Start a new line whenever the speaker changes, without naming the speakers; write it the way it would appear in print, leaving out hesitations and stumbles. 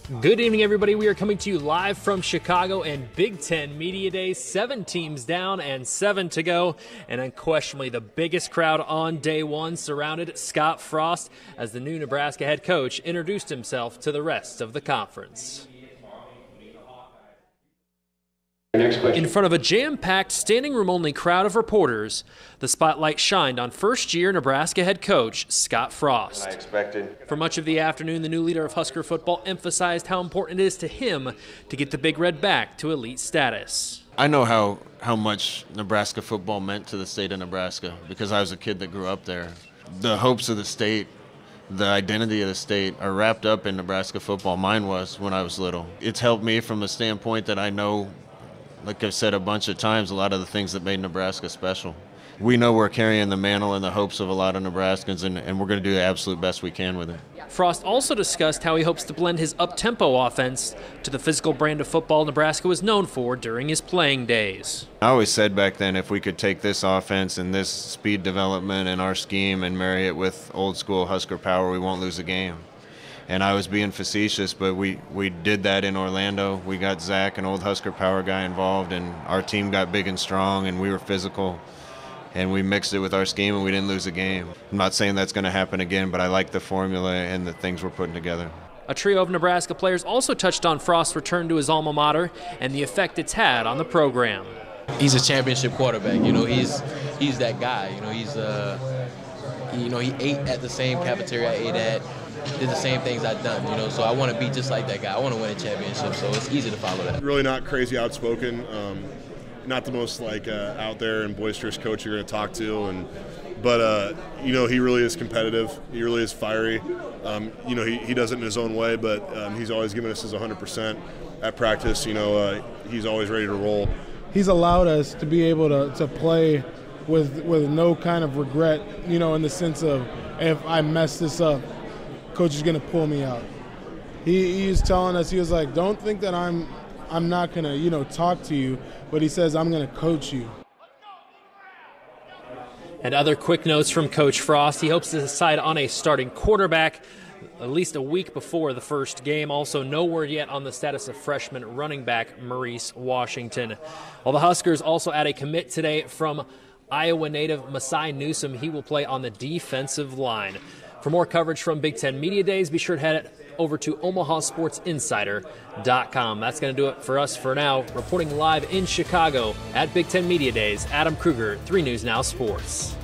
Good evening, everybody. We are coming to you live from Chicago and Big Ten Media Days. 7 teams down and 7 to go. And unquestionably, the biggest crowd on day one surrounded Scott Frost as the new Nebraska head coach introduced himself to the rest of the conference. In front of a jam-packed, standing-room-only crowd of reporters, the spotlight shined on first-year Nebraska head coach Scott Frost. For much of the afternoon, the new leader of Husker football emphasized how important it is to him to get the Big Red back to elite status.
I know how much Nebraska football meant to the state of Nebraska because I was a kid that grew up there. The hopes of the state, the identity of the state are wrapped up in Nebraska football. Mine was when I was little. It's helped me from the standpoint that I know, like I've said a bunch of times, a lot of the things that made Nebraska special. We know we're carrying the mantle and the hopes of a lot of Nebraskans, and we're going to do the absolute best we can with it.
Frost also discussed how he hopes to blend his up-tempo offense to the physical brand of football Nebraska was known for during his playing days.
I always said back then, if we could take this offense and this speed development and our scheme and marry it with old-school Husker power, we won't lose a game. And I was being facetious, but we did that in Orlando. We got Zach, an old Husker power guy, involved, and our team got big and strong, and we were physical. And we mixed it with our scheme, and we didn't lose a game. I'm not saying that's going to happen again, but I like the formula and the things we're putting together.
A trio of Nebraska players also touched on Frost's return to his alma mater and the effect it's had on the program.
He's a championship quarterback. You know, he's that guy. You know, he ate at the same cafeteria I ate at. Did the same things I've done, you know, so I want to be just like that guy. I want to win a championship, so it's easy to follow that.
Really not crazy outspoken, not the most out there and boisterous coach you're going to talk to, but you know, he really is competitive. He really is fiery. You know, he does it in his own way, but he's always given us his 100% at practice. You know, he's always ready to roll.
He's allowed us to be able to play with no kind of regret, you know, in the sense of if I mess this up, coach is going to pull me out. He's telling us, he was like, don't think that I'm not going to, you know, talk to you, but he says I'm going to coach you.
And other quick notes from Coach Frost. He hopes to decide on a starting quarterback at least a week before the first game. Also, no word yet on the status of freshman running back Maurice Washington. While the Huskers also add a commit today from Iowa native Masai Newsom. He will play on the defensive line. For more coverage from Big Ten Media Days, be sure to head over to omahasportsinsider.com. That's going to do it for us for now. Reporting live in Chicago at Big Ten Media Days, Adam Kruger, 3 News Now Sports.